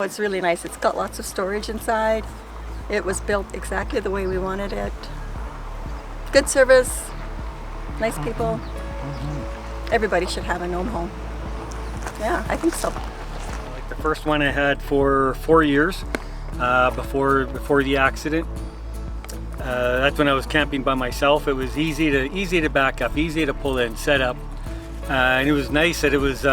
It's really nice. It's got lots of storage inside. It was built exactly the way we wanted it. Good service, nice people. Everybody should have a gnome home. Yeah, I think so. Like the first one I had for 4 years before the accident. That's when I was camping by myself. It was easy to back up, easy to pull in, set up, and it was nice that it was.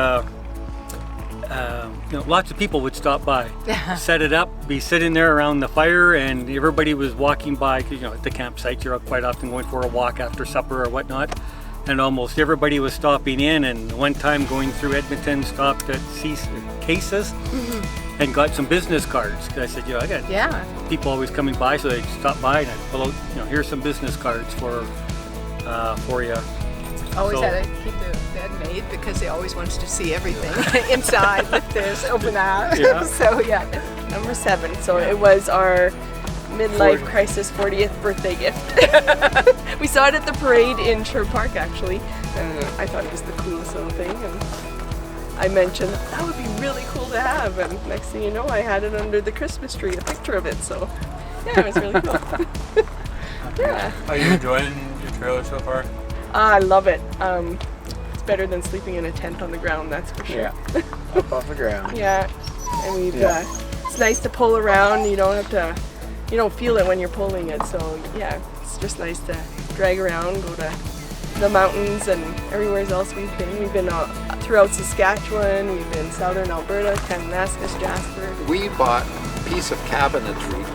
Lots of people would stop by, set it up, be sitting there around the fire, and everybody was walking by. At the campsite, you're quite often going for a walk after supper or whatnot, and almost everybody was stopping in. And one time going through Edmonton, stopped at Cases and got some business cards. I said, I got people always coming by, so they stop by and I'd pull out, here's some business cards for you. Always had to keep the bed made because they always wanted to see everything inside with this, open that. Yeah. So Number 7. So it was our midlife crisis 40th birthday gift. We saw it at the parade in Sherwood Park actually, and I thought it was the coolest little thing. And I mentioned that would be really cool to have, and next thing you know, I had it under the Christmas tree, a picture of it. So yeah, it was really cool. Yeah. Are you enjoying your trailer so far? I love it. It's better than sleeping in a tent on the ground, that's for sure. Yeah, up off the ground. Yeah, and it's nice to pull around. You don't have to, you don't feel it when you're pulling it. So yeah, it's just nice to drag around, go to the mountains and everywhere else we've been. We've been throughout Saskatchewan, we've been southern Alberta, Kansas, Jasper. We bought a piece of cabinetry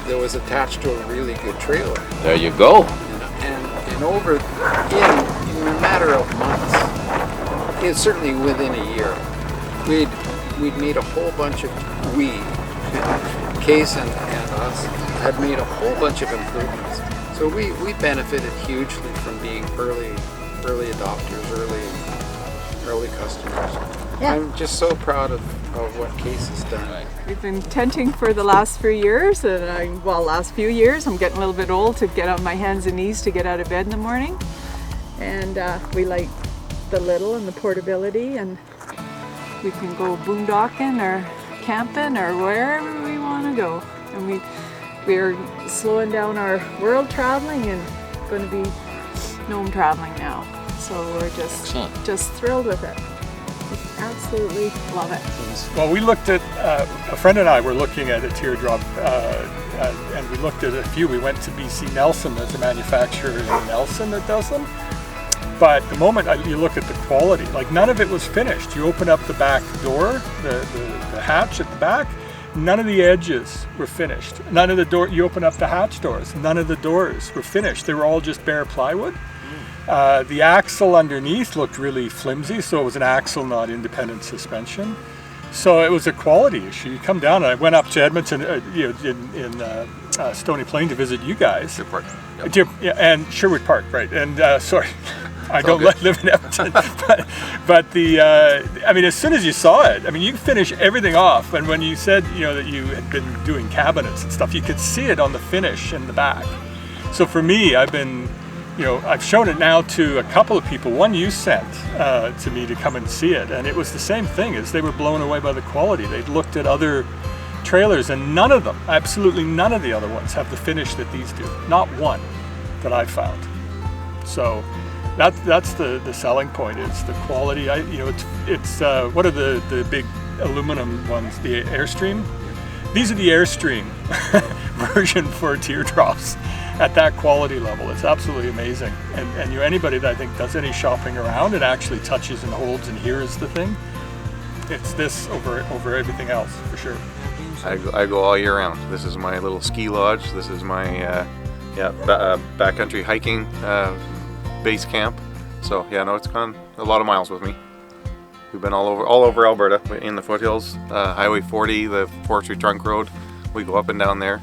that was attached to a really good trailer. There you go. And over in a matter of months, it's certainly within a year, we'd made a whole bunch of Case and us had made a whole bunch of improvements. So we benefited hugely from being early adopters, early customers. Yeah. I'm just so proud of what Case has done. we've been tenting for the last few years, and last few years. I'm getting a little bit old to get on my hands and knees to get out of bed in the morning. And we like the little and the portability, and we can go boondocking or camping or wherever we want to go. And we're slowing down our world traveling and going to be gnome traveling now. So we're just thrilled with it. Absolutely love it. Well, we looked at, a friend and I were looking at a teardrop, and we looked at a few. We went to BC Nelson. There's a manufacturer in Nelson that does them. But the moment you look at the quality, like none of it was finished. You open up the back door, the hatch at the back, none of the edges were finished. None of the door, you open up the hatch doors, none of the doors were finished. They were all just bare plywood. The axle underneath looked really flimsy, so it was an axle, not independent suspension. So it was a quality issue. You come down, and I went up to Edmonton, in Stony Plain to visit you guys. Sherwood Park. Yep. And Sherwood Park, right? And sorry, I don't live in Edmonton. but as soon as you saw it, you could finish everything off. And when you said, that you had been doing cabinets and stuff, you could see it on the finish in the back. So for me, I've shown it now to a couple of people. One you sent to me to come and see it, and it was the same thing. As they were blown away by the quality. They'd looked at other trailers, and none of them, absolutely none of the other ones, have the finish that these do. Not one that I've found. So that's the selling point, is the quality. It's what are the big aluminum ones? The Airstream. These are the Airstream version for teardrops. At that quality level, it's absolutely amazing. And anybody that I think does any shopping around and actually touches and holds and hears the thing, it's this over everything else for sure. I go all year round. This is my little ski lodge. This is my backcountry hiking base camp. So it's gone a lot of miles with me. We've been all over Alberta, in the foothills, Highway 40, the Forestry Trunk Road. We go up and down there.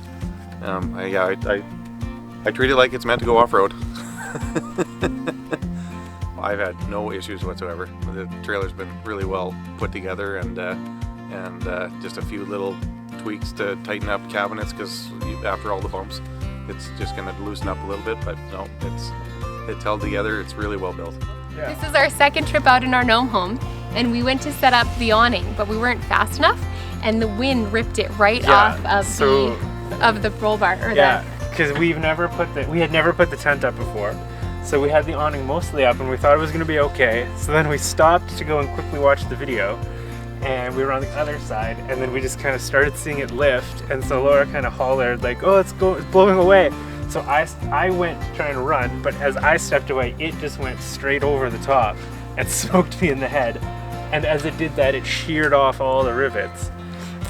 I treat it like it's meant to go off-road. I've had no issues whatsoever. The trailer's been really well put together, and just a few little tweaks to tighten up cabinets, because after all the bumps, it's just going to loosen up a little bit. But no, it's held together. It's really well built. Yeah. This is our second trip out in our Gnome Home, and we went to set up the awning, but we weren't fast enough. and the wind ripped it right Yeah, off of the roll bar or Yeah, because we had never put the tent up before. So we had the awning mostly up and we thought it was gonna be okay. So then we stopped to go and quickly watch the video, and we were on the other side, and then we just kind of started seeing it lift, and so Laura kind of hollered like, oh, it's blowing away. So I went to try and run, but as I stepped away, it just went straight over the top and smoked me in the head. And as it did that, it sheared off all the rivets.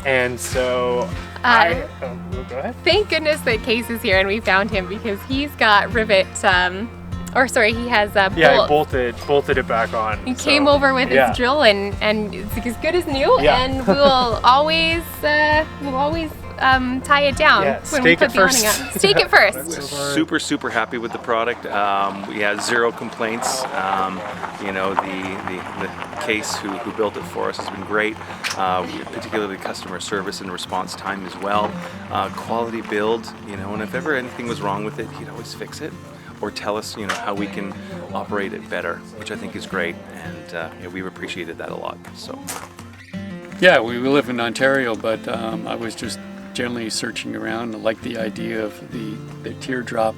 And so go ahead. Thank goodness that Case is here and we found him, because he's got rivet, he has bolts. Yeah, I bolted it back on. He came over with his drill and it's as good as new, and we'll always tie it down when we put the awning up. Stake it first. Super happy with the product. We had zero complaints. You know, the Case who built it for us has been great. Particularly customer service and response time as well. Quality build, you know, and if ever anything was wrong with it, he'd always fix it or tell us, you know, how we can operate it better, which I think is great, and we've appreciated that a lot. So. Yeah, we live in Ontario, but I was just generally searching around. I liked the idea of the teardrop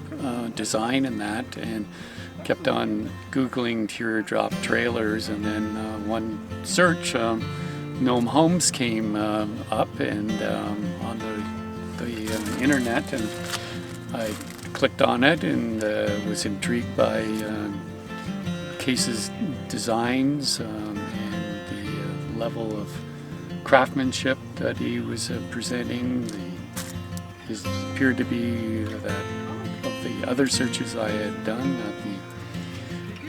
design and that, and kept on Googling teardrop trailers, and then one search, Gnome Homes came up and on the internet, and I clicked on it and was intrigued by Case's designs and the level of craftsmanship that he was presenting. His appeared to be that of the other searches I had done.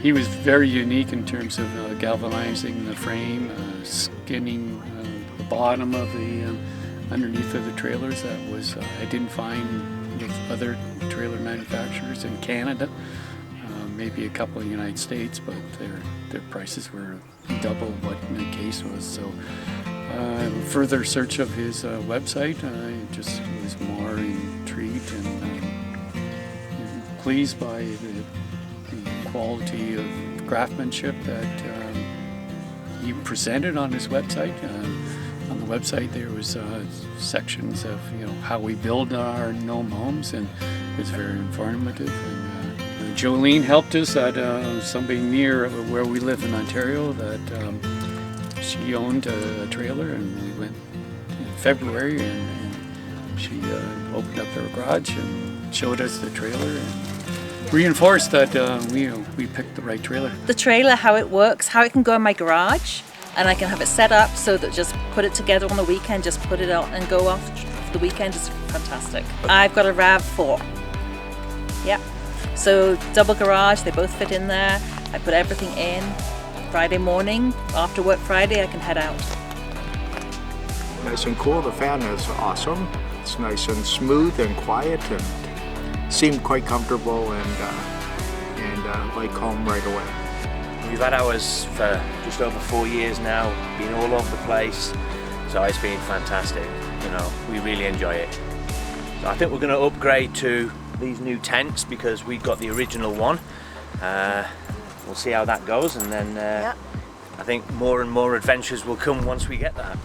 He was very unique in terms of galvanizing the frame, skinning the bottom of the underneath of the trailers. That was I didn't find with other trailer manufacturers in Canada. Maybe a couple in the United States, but their prices were double what the Case was. So further search of his website, I just was more intrigued and pleased by the quality of craftsmanship that he presented on his website. On the website there was sections of, you know, how we build our gnome homes, and it was very informative. And Jolene helped us at somebody near where we live in Ontario that she owned a trailer, and we went in February, and she opened up her garage and showed us the trailer and reinforced that we picked the right trailer. The trailer, how it works, how it can go in my garage, and I can have it set up so that just put it together on the weekend, just put it out and go off the weekend is fantastic. I've got a RAV4. Yep. So double garage, they both fit in there. I put everything in. Friday morning, after work Friday, I can head out. Nice and cool. The fan is awesome. It's nice and smooth and quiet, and seemed quite comfortable and like home right away. We've had ours for just over 4 years now, been all over the place, so it's been fantastic. You know, we really enjoy it. So I think we're going to upgrade to these new tents because we got the original one. We'll see how that goes, and then I think more and more adventures will come once we get that.